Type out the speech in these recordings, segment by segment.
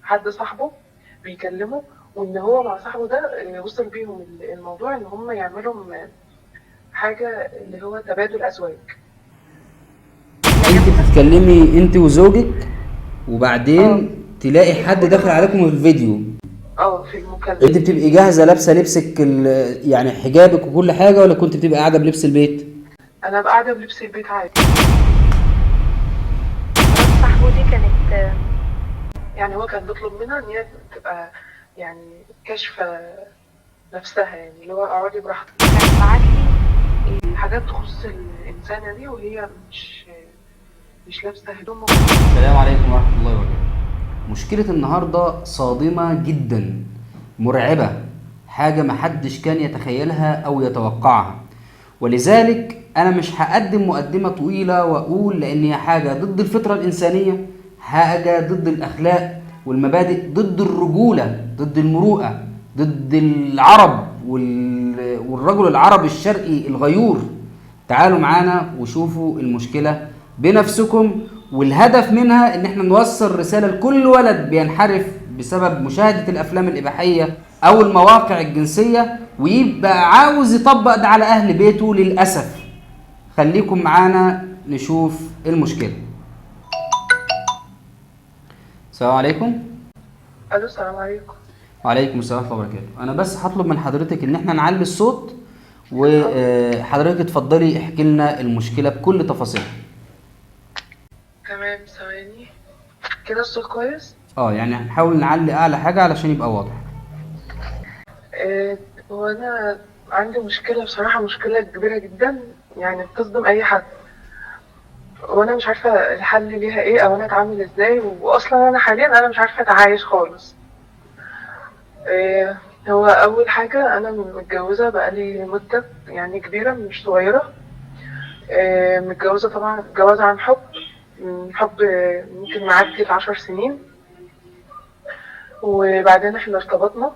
حد صاحبه بيكلمه، وان هو مع صاحبه ده وصل بيهم الموضوع ان هم يعملوا حاجه اللي هو تبادل ازواج. انت بتتكلمي انت وزوجك، اه، وبعدين تلاقي حد داخل يدخلوا عليكم في الفيديو. في المكالمه. انت بتبقي جاهزه لابسه لبسك يعني حجابك وكل حاجه، ولا كنت بتبقى قاعده بلبس البيت؟ انا بقى قاعده بلبس البيت عادي. مرات صاحبه دي كانت يعني هو كان بيطلب منها ان هي تبقى يعني كاشفه نفسها، يعني اللي هو اقعدي براحتك، كان بعتلي حاجات تخص الانسانه دي وهي مش لابسه هدوم. السلام عليكم ورحمه الله وبركاته. مشكله النهارده صادمه جدا، مرعبه، حاجه محدش كان يتخيلها او يتوقعها. ولذلك انا مش هقدم مقدمه طويله واقول لان هي حاجه ضد الفطره الانسانيه، حاجه ضد الاخلاق والمبادئ، ضد الرجوله، ضد المروءه، ضد العرب والرجل العربي الشرقي الغيور. تعالوا معانا وشوفوا المشكله بنفسكم، والهدف منها ان احنا نوصل رساله لكل ولد بينحرف بسبب مشاهده الافلام الاباحيه او المواقع الجنسيه ويبقى عاوز يطبق ده على اهل بيته للاسف. خليكم معانا نشوف المشكله. السلام عليكم. الو، السلام عليكم. وعليكم السلام ورحمه الله وبركاته. انا بس هطلب من حضرتك ان احنا نعلي الصوت، اه، وحضرتك اتفضلي احكي لنا المشكله بكل تفاصيلها. تمام، ثواني كده الصوت كويس. يعني هنحاول نعلي اعلى حاجه علشان يبقى واضح. آه، هو انا عندي مشكله، بصراحه مشكله كبيره جدا، يعني بتصدم اي حد، وانا مش عارفه الحل ليها ايه او انا اتعامل ازاي، واصلا انا حاليا انا مش عارفه اتعايش خالص. هو اول حاجه انا متجوزه بقالي مده يعني كبيره مش صغيره. متجوزه طبعا جواز عن حب، حب ممكن معدي ال10 سنين، وبعدين احنا ارتبطنا.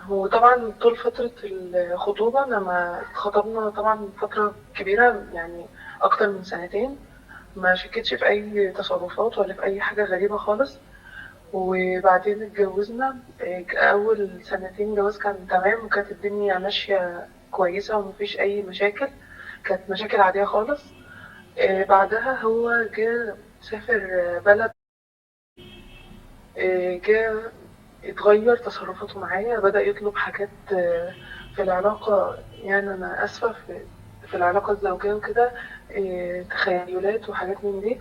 وطبعا طول فترة الخطوبة لما اتخطبنا طبعا فترة كبيرة، يعني أكتر من سنتين، ما شكتش في أي تصرفات ولا في أي حاجة غريبة خالص. وبعدين اتجوزنا. أول سنتين جواز كان تمام، وكانت الدنيا ماشية كويسة ومفيش أي مشاكل، كانت مشاكل عادية خالص. بعدها هو جه سافر بلد. جه اتغير تصرفاته معايا، بدأ يطلب حاجات في العلاقة، يعني أنا آسفة، في العلاقة الزوجية وكده، تخيلات وحاجات من دي.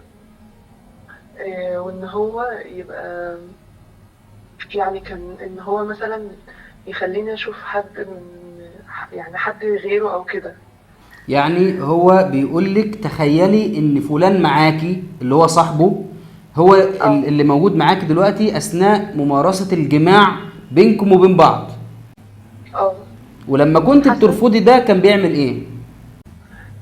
وإن هو يبقى يعني كان إن هو مثلا يخليني أشوف حد يعني حد غيره أو كده. يعني هو بيقول لك تخيلي ان فلان معاكي اللي هو صاحبه، هو اه، اللي موجود معاكي دلوقتي اثناء ممارسة الجماع بينكم وبين بعض. اه، ولما كنت حسن بترفضي ده كان بيعمل ايه؟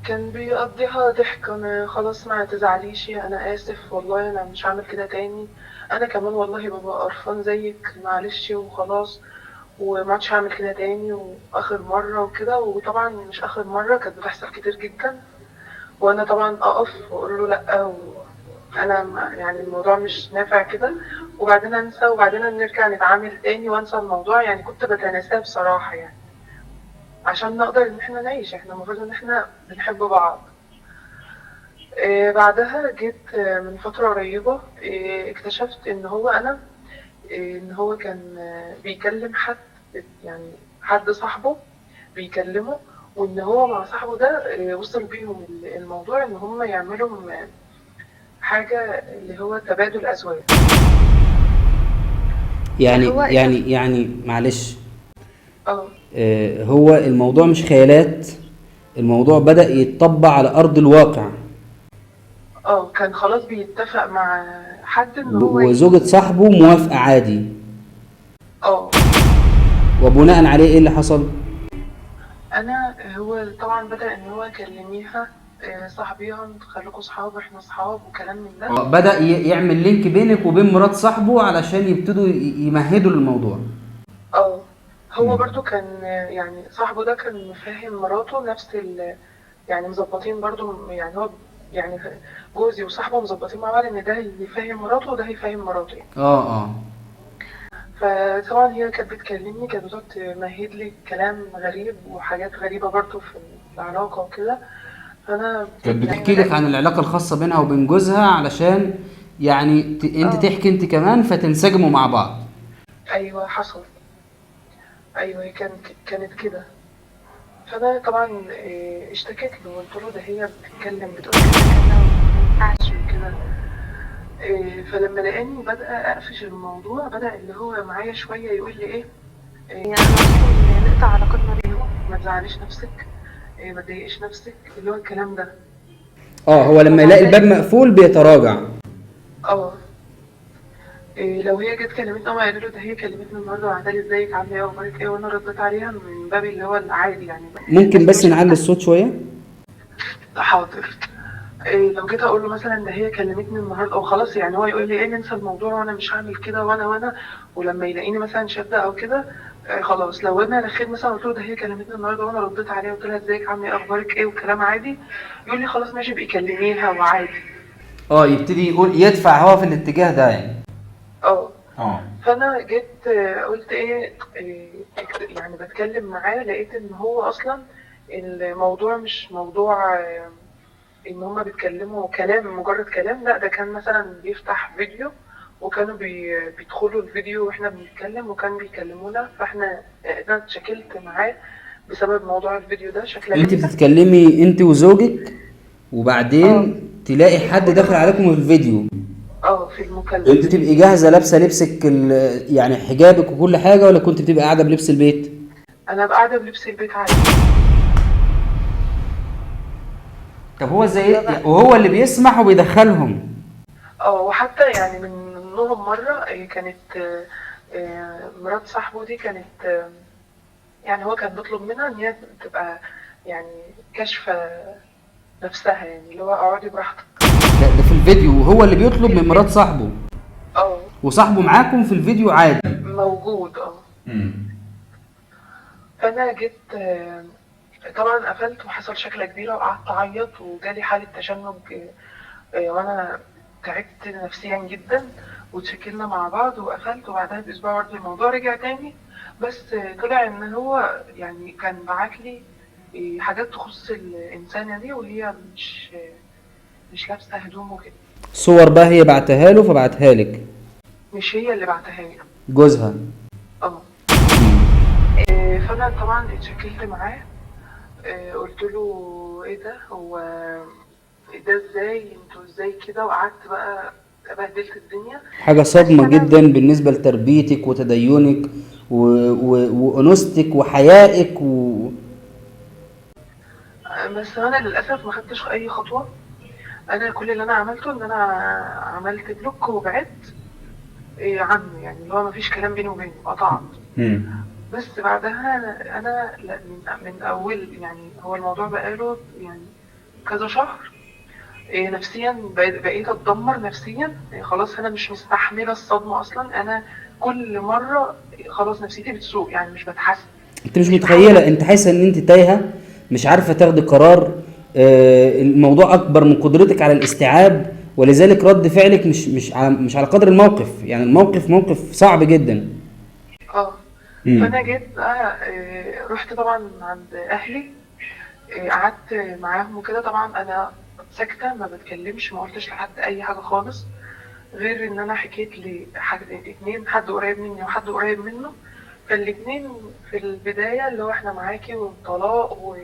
كان بيقضيها ضحك، انا خلاص ما تزعليش، انا اسف والله انا مش هعمل كده تاني، انا كمان والله ببقى قرفان زيك، معلش وخلاص، وما عادش هعمل كده تاني، واخر مره وكده. وطبعا مش اخر مره، كانت بتحصل كتير جدا، وانا طبعا اقف واقول له لا، وانا يعني الموضوع مش نافع كده، وبعدين انسى، وبعدين نرجع نتعامل تاني وانسى الموضوع، يعني كنت بتناساه بصراحه، يعني عشان نقدر ان احنا نعيش، احنا المفروض ان احنا بنحب بعض. بعدها جيت من فترة قريبة، اكتشفت ان هو انا، ان هو كان بيكلم حد، يعني حد صاحبه بيكلمه، وان هو مع صاحبه ده وصل بيهم الموضوع ان هم يعملوا حاجة اللي هو تبادل ازواج. يعني هو يعني يعني معلش. اه، هو الموضوع مش خيالات، الموضوع بدأ يتطبق على ارض الواقع. اه، كان خلاص بيتفق مع حد ان هو وزوجة صاحبه موافقة عادي. اه. وبناء عليه ايه اللي حصل؟ انا هو طبعا بدأ ان هو يكلميها، صاحبيها خليكوا صحاب، احنا صحاب وكلام من ده. بدأ يعمل لينك بينك وبين مرات صاحبه علشان يبتدوا يمهدوا للموضوع. اه، هو مم. برضو كان يعني صاحبه ده كان مفهم مراته نفس يعني مظبطين برضو، يعني هو يعني جوزي وصاحبه مظبطين مع بعض ان ده يفهم مراته وده هيفهم مراته يعني. اه. فطبعا هي كانت بتكلمني، كانت بتقعد تمهد لي كلام غريب وحاجات غريبة برضه في العلاقة وكده. فأنا كانت يعني بتحكي لك عن بدأت. العلاقة الخاصة بينها وبين جوزها علشان يعني انت اه، تحكي انت كمان فتنسجموا مع بعض. أيوه حصل. أيوه هي كانت كده. فأنا طبعا اشتكيت له وقلت له ده هي بتتكلم بتقول كذا وما ينفعش وكده. فلما لقاني بدأ أقفش الموضوع، بدأ اللي هو معايا شوية يقول لي إيه، يعني ممكن نقطع علاقتنا بيهم. ما تزعليش نفسك، ما تضايقيش نفسك، اللي هو الكلام ده. اه، هو لما يلاقي الباب فبعدها مقفول بيتراجع. اه لو هي جت كلمتني هما قالوا له ده هي كلمتني النهارده وقعدت لي ازيك عامله ايه اخبارك ايه، وانا رديت عليها من باب اللي هو العادي يعني. ممكن بس بس مش نعلي مستحيل. الصوت شوية؟ حاضر. لو جيت اقول له مثلا ده هي كلمتني النهارده او خلاص، يعني هو يقول لي ايه ننسى الموضوع وانا مش هعمل كده وانا ولما يلاقيني مثلا شاده او كده خلاص. لو انا رخيت مثلا قلت له ده هي كلمتني النهارده وانا رديت عليها قلت لها ازيك عامله ايه اخبارك ايه وكلام عادي، يقول لي خلاص ماشي بقي كلميها وعادي. اه، يبتدي يقول يدفع هو في الاتجاه ده يعني. اه اه. فانا جيت قلت ايه، يعني بتكلم معاه لقيت ان هو اصلا الموضوع مش موضوع ان هما بيتكلموا كلام مجرد كلام، لا ده كان مثلا بيفتح فيديو وكانوا بيدخلوا الفيديو واحنا بنتكلم وكانوا بيكلمونا، فاحنا انا اتشكلت معاه بسبب موضوع الفيديو ده شكلا انت كده. بتتكلمي انت وزوجك اه وبعدين تلاقي حد يدخلوا داخل بقى عليكم في الفيديو. في المكالمة. انت تبقي جاهزة لابسة لبسك يعني حجابك وكل حاجة، ولا كنت بتبقى قاعدة بلبس البيت؟ انا قاعدة بلبس البيت عادي. طب هو ازاي فانا وهو اللي بيسمح وبيدخلهم؟ وحتى يعني من ضمنهم مرة كانت مرات صاحبه دي كانت يعني هو كان بيطلب منها ان هي تبقى يعني كاشفة نفسها، يعني اللي هو اقعدي براحتك ده في الفيديو وهو اللي بيطلب في من مرات الفيديو. صاحبه؟ اه وصاحبه معاكم في الفيديو عادي؟ موجود. امم. فانا جيت طبعا قفلت وحصل شكلة كبيرة وقعدت اعيط وجالي حالة تشنج وانا تعبت نفسيا جدا وتشكلنا مع بعض وقفلت. وبعدها باسبوع برضه الموضوع رجع تاني، بس طلع ان هو يعني كان بعتلي حاجات تخص الانسانة دي وهي مش لابسة هدوم وكده. صور بقى هي بعتها له فبعتها لك؟ مش هي اللي بعتها لي. جوزها. اه فانا طبعا اتشكلت معاه. قلت له ايه ده، هو ده ازاي انتوا ازاي كده، وقعدت بقى بهدلت الدنيا. حاجة بس صدمة انا جدا بالنسبة لتربيتك وتدينك وأنوثتك وحيائك بس انا للاسف ما خدتش اي خطوه. انا كل اللي انا عملته ان انا عملت بلوك وبعدت عنه، يعني اللي هو ما فيش كلام بيني وبينه، قطعت. مم. بس بعدها انا لا، من اول يعني هو الموضوع بقاله يعني كذا شهر. نفسيا بقيت اتدمر نفسيا. خلاص انا مش مستحمله الصدمه اصلا. انا كل مره خلاص نفسيتي بتسوء، يعني مش بتحسن. انت مش مش بحاول متخيلة، انت حاسة ان انت تايهة، مش عارفة تاخدي قرار. الموضوع اكبر من قدرتك على الاستيعاب، ولذلك رد فعلك مش على قدر الموقف، يعني الموقف موقف صعب جدا. اه فانا امم. جيت بقى رحت طبعا عند اهلي. قعدت معاهم وكده. طبعا انا ساكته ما بتكلمش، ما قلتش لحد اي حاجه خالص، غير ان انا حكيت اتنين، حد قريب مني وحد قريب منه. فالاتنين في البدايه اللي هو احنا معاكي والطلاق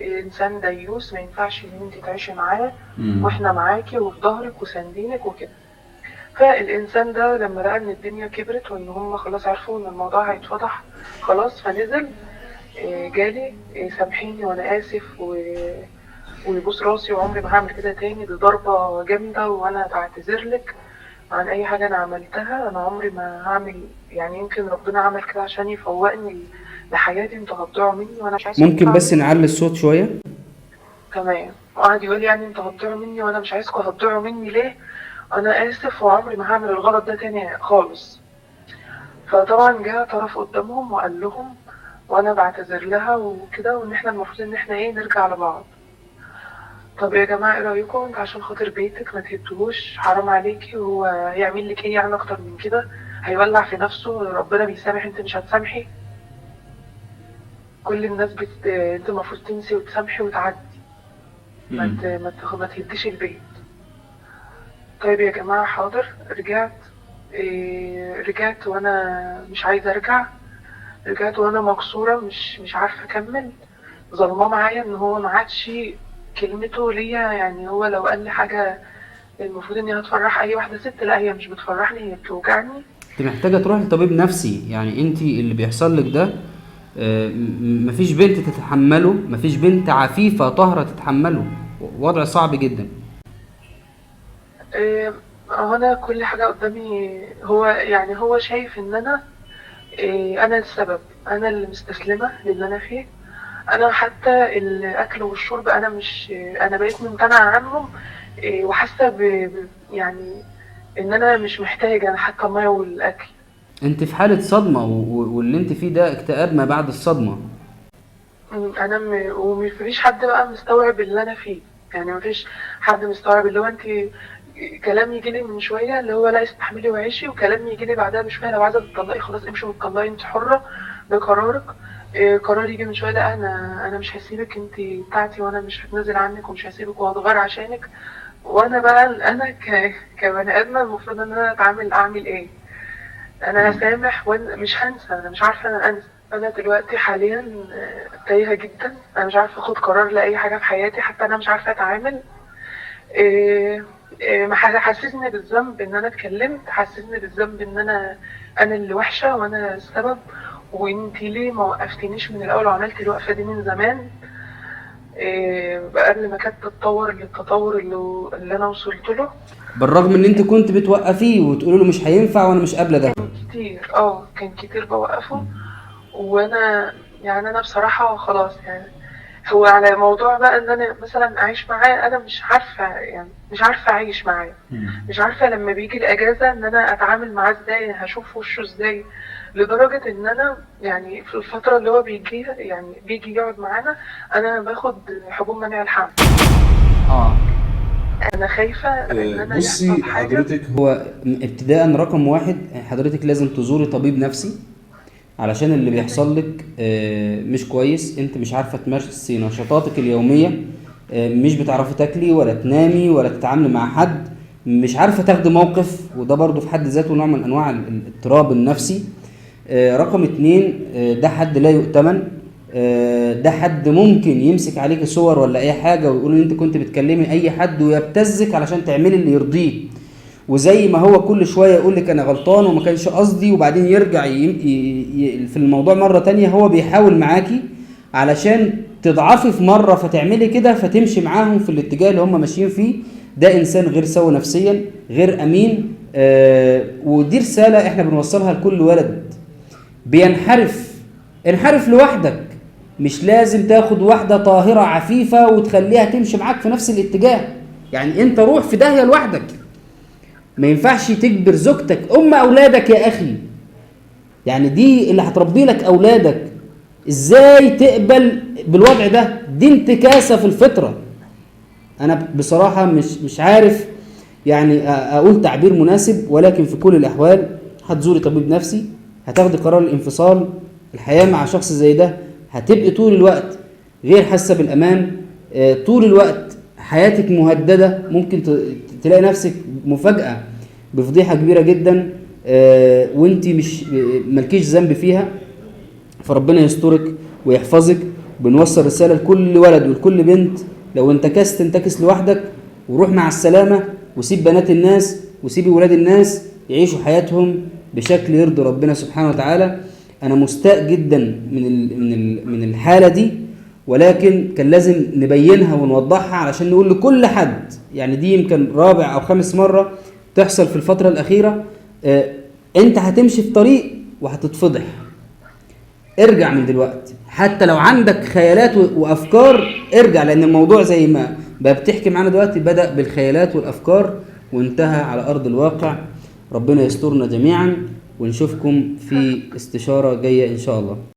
وانسان ديوس ما ينفعش ان انت تعيشي معاه، واحنا معاكي وفي ظهرك وساندينك وكده. فالإنسان ده لما لقى إن الدنيا كبرت وإن هم خلاص عرفوا إن الموضوع هيتفضح خلاص، فنزل جالي سامحيني وأنا آسف ويبوس راسي وعمري ما هعمل كده تاني، دي ضربة جامدة وأنا بعتذر لك عن أي حاجة أنا عملتها. أنا عمري ما هعمل، يعني يمكن ربنا عمل كده عشان يفوقني لحياتي، انتوا هتضيعوا مني وأنا مش عايزكم ممكن تضيعوا بس مني. نعلي الصوت شوية؟ تمام. وقعد يقول يعني انتوا هتضيعوا مني وأنا مش عايزكم هتضيعوا مني ليه، أنا آسف وعمري ما هعمل الغلط ده تاني خالص. فطبعا جه اعترف قدامهم وقال لهم وانا بعتذر لها وكده، وان احنا المفروض ان احنا ايه نرجع لبعض. طب يا جماعة ايه رأيكم؟ انت عشان خاطر بيتك ما تهدهوش، حرام عليكي. هو هيعمل لك ايه يعني اكتر من كده؟ هيولع في نفسه. ربنا بيسامح، انت مش هتسامحي. كل الناس انت المفروض تنسي وتسامحي وتعدي. ما تهديش البيت. طيب يا جماعة حاضر، رجعت. رجعت وانا مش عايزة ارجع. رجعت وانا مكسورة، مش عارفة اكمل. ظلماه معايا ان هو ما عادش كلمته ليا. يعني هو لو قال لي حاجة المفروض اني هتفرح اي واحدة ست، لا هي مش بتفرحني، هي بتوجعني. انت محتاجة تروح لطبيب نفسي. يعني انت اللي بيحصل لك ده مفيش بنت تتحمله، مفيش بنت عفيفة طاهرة تتحمله. وضع صعب جدا. هو انا كل حاجة قدامي، هو يعني هو شايف ان انا السبب، انا اللي مستسلمة للي انا فيه. انا حتى الاكل والشرب انا مش، انا بقيت ممتنعة عنهم. وحاسة يعني ان انا مش محتاجة انا حتى المية والاكل. انت في حالة صدمة واللي انت فيه ده اكتئاب ما بعد الصدمة. انا ومفيش حد بقى مستوعب اللي انا فيه. يعني مفيش حد مستوعب اللي هو انت. كلام يجي لي من شويه اللي هو لا استحملي وعيشي، وكلام يجي لي بعدها بشويه لو عايزه تطلقي خلاص امشي وتطلقي، انت حره، ده قرارك. قرار يجي من شويه لا انا مش هسيبك، انت بتاعتي وانا مش هتنازل عنك ومش هسيبك وهتغير عشانك. وانا بقى انا كبني ادمه المفروض ان انا اعمل ايه؟ انا هسامح وانا مش هنسى، انا مش عارفه انا انسى. انا دلوقتي حاليا تايهه جدا، انا مش عارفه اخد قرار لاي حاجه في حياتي، حتى انا مش عارفه اتعامل. حسسني بالذنب ان انا اتكلمت، حسسني بالذنب ان انا اللي وحشه وانا السبب. وانتي ليه ما وقفتنيش من الاول وعملتي الوقفه دي من زمان؟ قبل ما كانت تتطور للتطور اللي انا وصلت له. بالرغم ان انت كنت بتوقفيه وتقولي له مش هينفع وانا مش قابله ده. كان كتير بوقفه. وانا يعني انا بصراحه خلاص يعني. هو على موضوع بقى ان انا مثلا اعيش معاه، انا مش عارفه، يعني مش عارفه اعيش معاه. مش عارفه لما بيجي الاجازه ان انا اتعامل معاه ازاي، هشوف وشه ازاي. لدرجه ان انا يعني في الفتره اللي هو بيجي يقعد معانا، انا باخد حبوب منع الحمل. اه انا خايفه ان انا بصي يحصل حاجه. حضرتك، هو ابتداء رقم واحد حضرتك لازم تزوري طبيب نفسي، علشان اللي بيحصل لك مش كويس. انت مش عارفه تمارسي نشاطاتك اليوميه، مش بتعرفي تاكلي ولا تنامي ولا تتعاملي مع حد، مش عارفه تاخدي موقف، وده برضو في حد ذاته نوع من انواع الاضطراب النفسي. رقم اتنين، ده حد لا يؤتمن. ده حد ممكن يمسك عليك صور ولا اي حاجه ويقول ان انت كنت بتكلمي اي حد ويبتزك علشان تعملي اللي يرضيه. وزي ما هو كل شويه يقول لك انا غلطان وما كانش قصدي، وبعدين يرجع في الموضوع مره تانية، هو بيحاول معاكي علشان تضعفي في مره فتعملي كده فتمشي معاهم في الاتجاه اللي هم ماشيين فيه. ده انسان غير سوي نفسيا، غير امين. ودي رساله احنا بنوصلها لكل ولد انحرف لوحدك. مش لازم تاخد واحده طاهره عفيفه وتخليها تمشي معاك في نفس الاتجاه. يعني انت روح في داهيه لوحدك. ما ينفعش تجبر زوجتك اولادك يا اخي. يعني دي اللي هتربي لك اولادك، ازاي تقبل بالوضع ده؟ دي انتكاسه في الفطره. انا بصراحه مش عارف يعني اقول تعبير مناسب، ولكن في كل الاحوال هتزوري طبيب نفسي، هتاخدي قرار الانفصال. الحياه مع شخص زي ده هتبقي طول الوقت غير حاسه بالامان. طول الوقت حياتك مهدده، ممكن تلاقي نفسك مفاجاه بفضيحه كبيره جدا وانت مش مالكيش ذنب فيها. فربنا يسترك ويحفظك. بنوصل رساله لكل ولد ولكل بنت، لو انتكست انتكس لوحدك وروح مع السلامه، وسيب بنات الناس وسيب ولاد الناس يعيشوا حياتهم بشكل يرضي ربنا سبحانه وتعالى. انا مستاء جدا من الحاله دي، ولكن كان لازم نبينها ونوضحها علشان نقول لكل حد. يعني دي يمكن رابع او خامس مره تحصل في الفتره الاخيره. انت هتمشي في طريق وهتتفضح. ارجع من دلوقتي، حتى لو عندك خيالات وافكار ارجع، لان الموضوع زي ما بتحكي معانا دلوقتي بدأ بالخيالات والافكار وانتهى على ارض الواقع. ربنا يسترنا جميعا، ونشوفكم في استشارة جاية ان شاء الله.